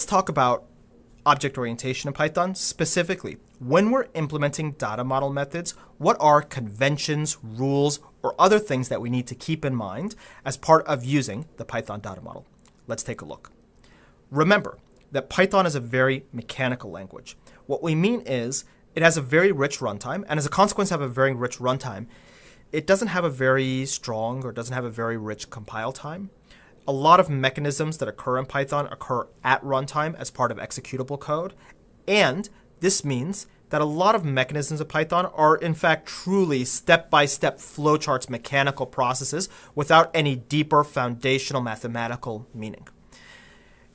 talk about object orientation in Python. Specifically, when we're implementing data model methods, what are conventions, rules, or other things that we need to keep in mind as part of using the Python data model? Let's take a look. Remember that Python is a very mechanical language. What we mean is it has a very rich runtime, and as a consequence of a very rich runtime, it doesn't have a very strong or doesn't have a very rich compile time. A lot of mechanisms that occur in Python occur at runtime as part of executable code, and this means that a lot of mechanisms of Python are in fact truly step-by-step flowcharts, mechanical processes without any deeper foundational mathematical meaning.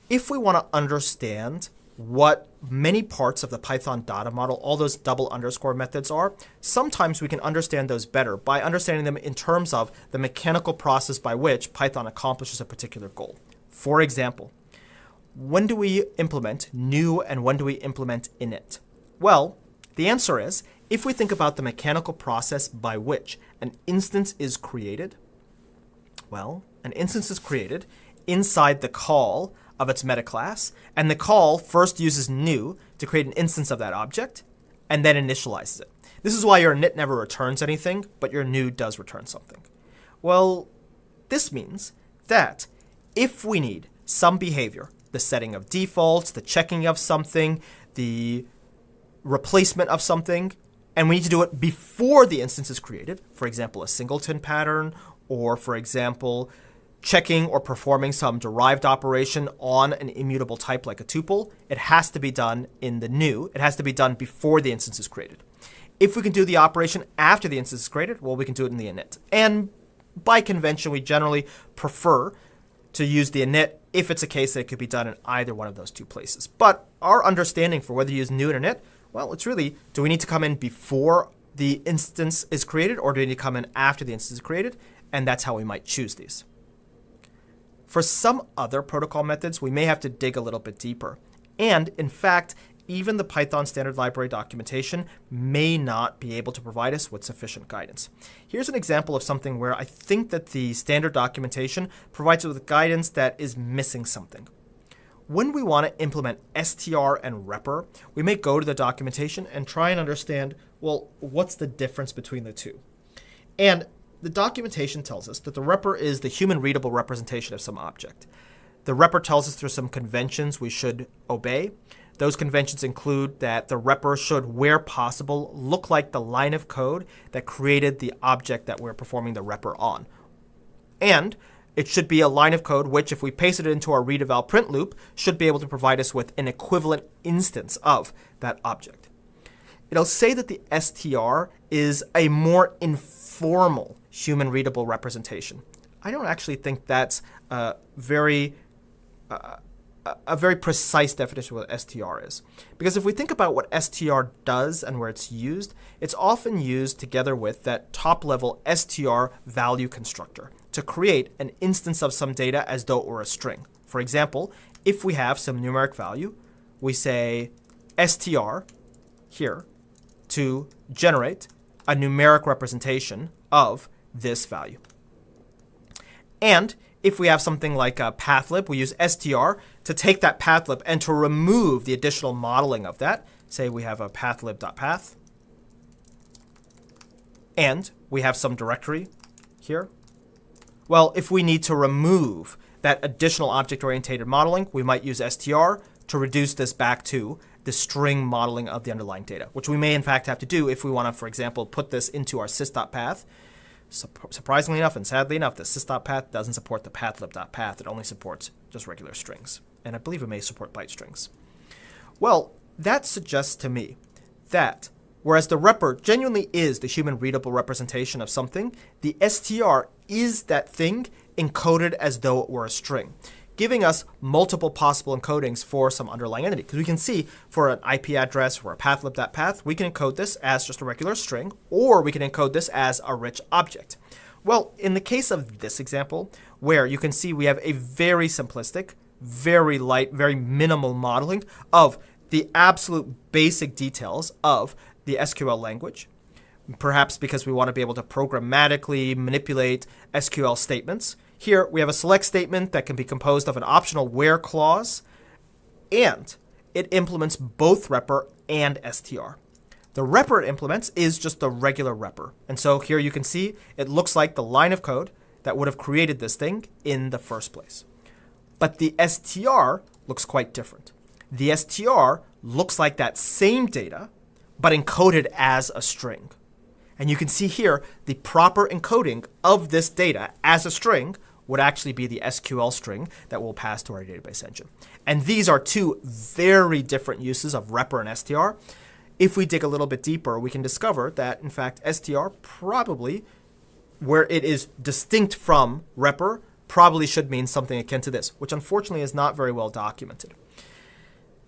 If we want to understand what many parts of the Python data model, all those double underscore methods are, sometimes we can understand those better by understanding them in terms of the mechanical process by which Python accomplishes a particular goal. For example, when do we implement new and when do we implement init? Well, the answer is, if we think about the mechanical process by which an instance is created, well, an instance is created inside the call of its meta class, and the call first uses new to create an instance of that object, and then initializes it. This is why your init never returns anything, but your new does return something. Well, this means that if we need some behavior, the setting of defaults, the checking of something, the replacement of something, and we need to do it before the instance is created, for example, a singleton pattern, or for example, checking or performing some derived operation on an immutable type like a tuple, it has to be done in the new. It has to be done before the instance is created. If we can do the operation after the instance is created, well, we can do it in the init. And by convention, we generally prefer to use the init if it's a case that it could be done in either one of those two places. But our understanding for whether you use new and init, well, it's really, do we need to come in before the instance is created, or do we need to come in after the instance is created? And that's how we might choose these. For some other protocol methods, we may have to dig a little bit deeper. And in fact, even the Python standard library documentation may not be able to provide us with sufficient guidance. Here's an example of something where I think that the standard documentation provides us with guidance that is missing something. When we want to implement str and repr, we may go to the documentation and try and understand, well, what's the difference between the two? And the documentation tells us that the repr is the human readable representation of some object. The repr tells us there's some conventions we should obey. Those conventions include that the repr should, where possible, look like the line of code that created the object that we're performing the repr on. And it should be a line of code which, if we paste it into our read eval print loop, should be able to provide us with an equivalent instance of that object. It'll say that the str is a more informal human readable representation. I don't actually think that's a very precise definition of what str is. Because if we think about what str does and where it's used, it's often used together with that top-level str value constructor to create an instance of some data as though it were a string. For example, if we have some numeric value, we say str here to generate a numeric representation of this value. And if we have something like a pathlib, we use str to take that pathlib and to remove the additional modeling of that. Say we have a pathlib.path, and we have some directory here. Well, if we need to remove that additional object-oriented modeling, we might use str to reduce this back to the string modeling of the underlying data, which we may in fact have to do if we want to, for example, put this into our sys.path. Surprisingly enough and sadly enough, the sys.path doesn't support the pathlib.path. It only supports just regular strings. And I believe it may support byte strings. Well, that suggests to me that whereas the repr genuinely is the human readable representation of something, the str is that thing encoded as though it were a string, giving us multiple possible encodings for some underlying entity. Because we can see for an IP address or a pathlib.path, we can encode this as just a regular string, or we can encode this as a rich object. Well, in the case of this example, where you can see we have a very simplistic, very light, very minimal modeling of the absolute basic details of the SQL language, perhaps because we want to be able to programmatically manipulate SQL statements. Here we have a select statement that can be composed of an optional where clause and it implements both repr and str. The repr it implements is just the regular repr. And so here you can see it looks like the line of code that would have created this thing in the first place. But the str looks quite different. The str looks like that same data, but encoded as a string. And you can see here the proper encoding of this data as a string would actually be the SQL string that we'll pass to our database engine. And these are two very different uses of repr and str. If we dig a little bit deeper, we can discover that, in fact, str probably, where it is distinct from repr, probably should mean something akin to this, which unfortunately is not very well documented.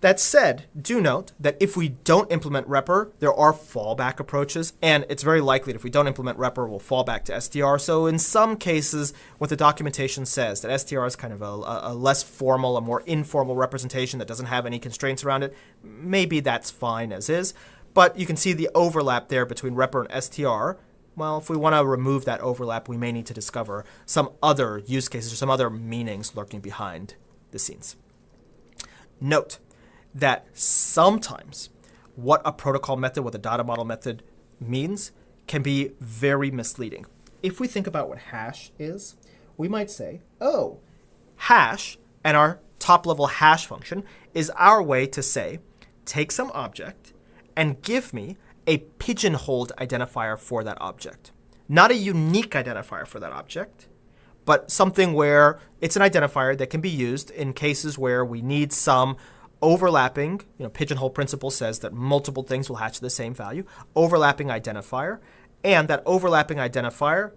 That said, do note that if we don't implement repr, there are fallback approaches, and it's very likely that if we don't implement repr, we'll fall back to str. So in some cases, what the documentation says, that str is kind of a less formal, a more informal representation that doesn't have any constraints around it, maybe that's fine as is. But you can see the overlap there between repr and str. Well, if we want to remove that overlap, we may need to discover some other use cases or some other meanings lurking behind the scenes. Note that sometimes what a protocol method, what the data model method means can be very misleading. If we think about what hash is, we might say, oh, hash and our top level hash function is our way to say, take some object and give me a pigeonholed identifier for that object. Not a unique identifier for that object, but something where it's an identifier that can be used in cases where we need some overlapping, pigeonhole principle says that multiple things will hatch the same value, overlapping identifier, and that overlapping identifier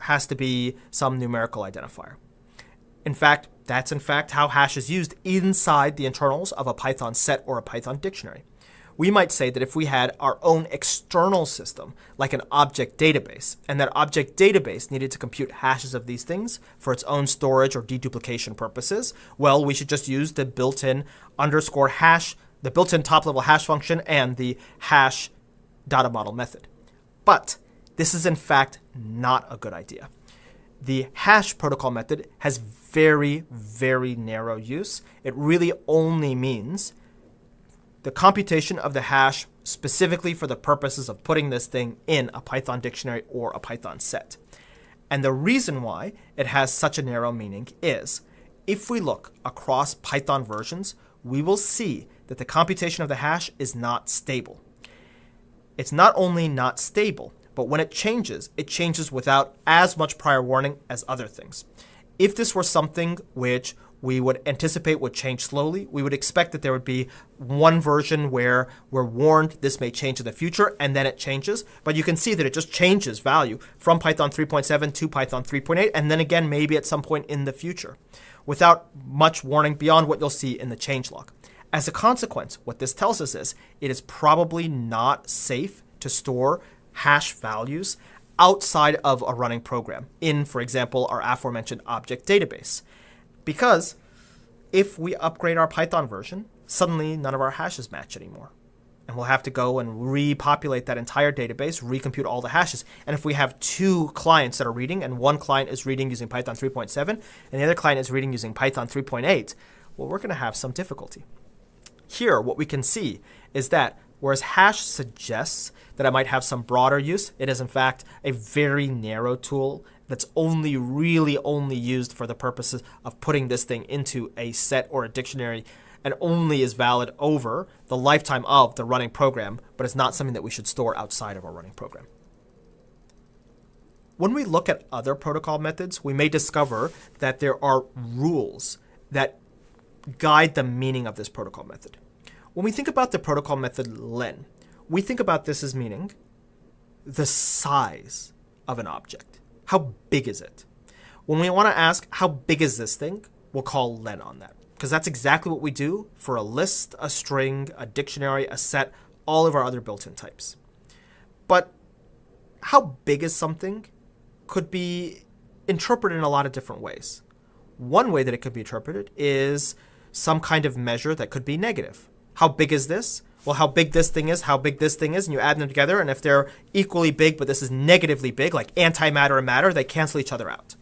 has to be some numerical identifier. In fact, that's how hash is used inside the internals of a Python set or a Python dictionary. We might say that if we had our own external system, like an object database, and that object database needed to compute hashes of these things for its own storage or deduplication purposes, well, we should just use the built-in _hash, the built-in top-level hash function, and the hash data model method. But this is in fact not a good idea. The hash protocol method has very, very narrow use. It really only means the computation of the hash specifically for the purposes of putting this thing in a Python dictionary or a Python set. And the reason why it has such a narrow meaning is, if we look across Python versions, we will see that the computation of the hash is not stable. It's not only not stable, but when it changes without as much prior warning as other things. If this were something which we would anticipate would change slowly, we would expect that there would be one version where we're warned this may change in the future, and then it changes. But you can see that it just changes value from Python 3.7 to Python 3.8, and then again maybe at some point in the future, without much warning beyond what you'll see in the changelog. As a consequence, what this tells us is it is probably not safe to store hash values outside of a running program in, for example, our aforementioned object database. Because if we upgrade our Python version, suddenly none of our hashes match anymore. And we'll have to go and repopulate that entire database, recompute all the hashes. And if we have two clients that are reading, and one client is reading using Python 3.7, and the other client is reading using Python 3.8, well, we're going to have some difficulty. Here, what we can see is that whereas hash suggests that I might have some broader use, it is in fact a very narrow tool that's really only used for the purposes of putting this thing into a set or a dictionary, and only is valid over the lifetime of the running program, but it's not something that we should store outside of our running program. When we look at other protocol methods, we may discover that there are rules that guide the meaning of this protocol method. When we think about the protocol method len, we think about this as meaning the size of an object. How big is it? When we want to ask how big is this thing, we'll call len on that, because that's exactly what we do for a list, a string, a dictionary, a set, all of our other built-in types. But how big is something could be interpreted in a lot of different ways. One way that it could be interpreted is some kind of measure that could be negative. How big is this? Well, how big this thing is, how big this thing is, and you add them together, and if they're equally big, but this is negatively big, like antimatter and matter, they cancel each other out.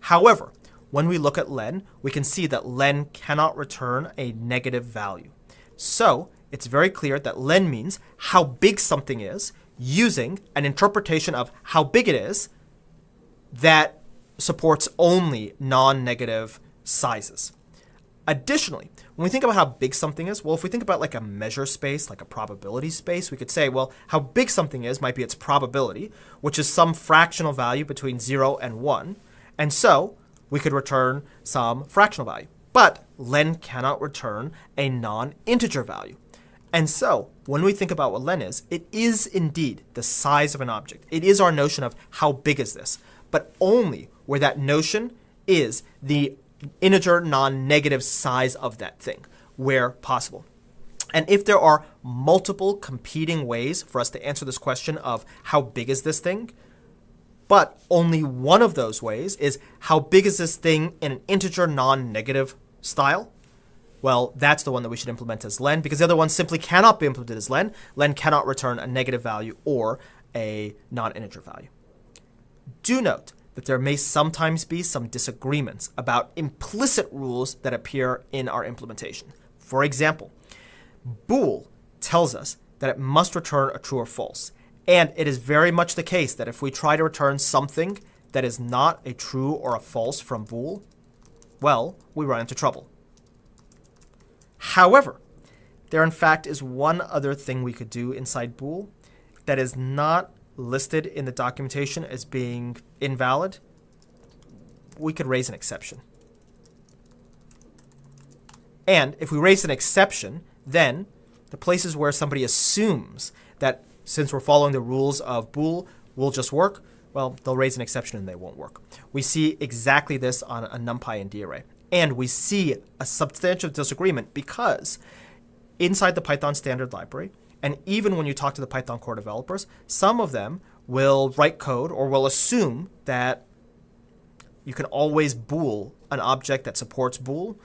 However, when we look at len, we can see that len cannot return a negative value. So it's very clear that len means how big something is using an interpretation of how big it is that supports only non-negative sizes. Additionally, when we think about how big something is, well, if we think about like a measure space, like a probability space, we could say, well, how big something is might be its probability, which is some fractional value between 0 and 1. And so we could return some fractional value. But len cannot return a non-integer value. And so when we think about what len is, it is indeed the size of an object. It is our notion of how big is this, but only where that notion is the integer non-negative size of that thing, where possible. And if there are multiple competing ways for us to answer this question of how big is this thing, but only one of those ways is how big is this thing in an integer non-negative style, well, that's the one that we should implement as len, because the other one simply cannot be implemented as len. Len cannot return a negative value or a non-integer value. Do note that there may sometimes be some disagreements about implicit rules that appear in our implementation. For example, bool tells us that it must return a true or false. And it is very much the case that if we try to return something that is not a true or a false from bool, well, we run into trouble. However, there in fact is one other thing we could do inside bool that is not listed in the documentation as being invalid. We could raise an exception. And if we raise an exception, then the places where somebody assumes that since we're following the rules of bool will just work, well, they'll raise an exception and they won't work. We see exactly this on a NumPy and D array. And we see a substantial disagreement because inside the Python standard library, and even when you talk to the Python core developers, some of them will write code or will assume that you can always bool an object that supports bool,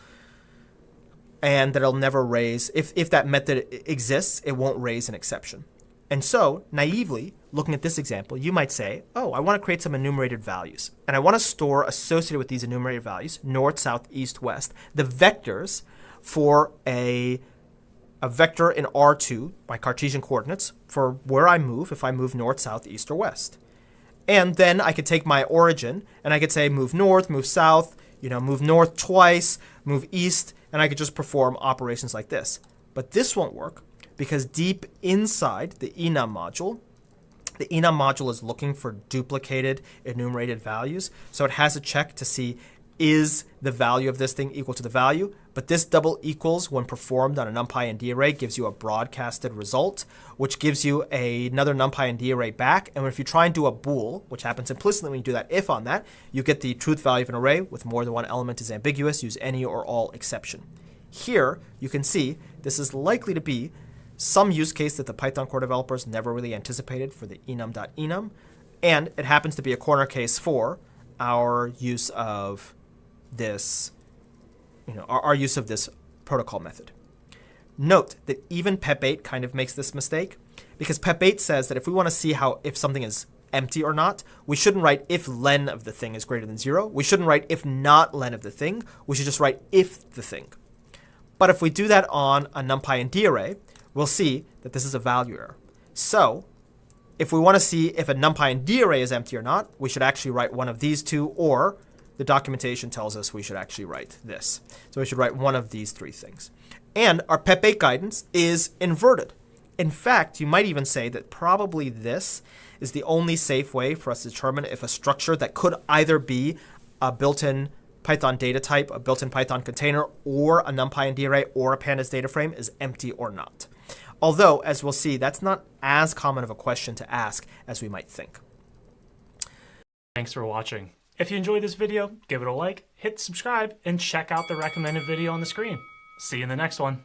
and that it'll never raise, if that method exists, it won't raise an exception. And so, naively, looking at this example, you might say, oh, I want to create some enumerated values. And I want to store associated with these enumerated values, north, south, east, west, the vectors for a vector in R2, my Cartesian coordinates, for where I move, if I move north, south, east, or west. And then I could take my origin, and I could say move north, move south, move north twice, move east, and I could just perform operations like this. But this won't work, because deep inside the enum module is looking for duplicated enumerated values. So it has a check to see, is the value of this thing equal to the value? But this double equals, when performed on a NumPy and D array, gives you a broadcasted result, which gives you another NumPy and D array back. And if you try and do a bool, which happens implicitly when you do that if on that, you get the truth value of an array with more than one element is ambiguous. Use any or all exception. Here, you can see this is likely to be some use case that the Python core developers never really anticipated for the enum.enum, and it happens to be a corner case for our use of this, our use of this protocol method. Note that even pep8 kind of makes this mistake, because pep8 says that if we want to see if something is empty or not, we shouldn't write if len of the thing is greater than 0. We shouldn't write if not len of the thing. We should just write if the thing. But if we do that on a NumPy and D array, we'll see that this is a value error. So if we want to see if a NumPy and D array is empty or not, we should actually write one of these two, or the documentation tells us we should actually write this. So we should write one of these three things. And our pep8 guidance is inverted. In fact, you might even say that probably this is the only safe way for us to determine if a structure that could either be a built-in Python data type, a built-in Python container, or a NumPy and D array, or a pandas data frame is empty or not. Although, as we'll see, that's not as common of a question to ask as we might think. Thanks for watching. If you enjoyed this video, give it a like, hit subscribe, and check out the recommended video on the screen. See you in the next one.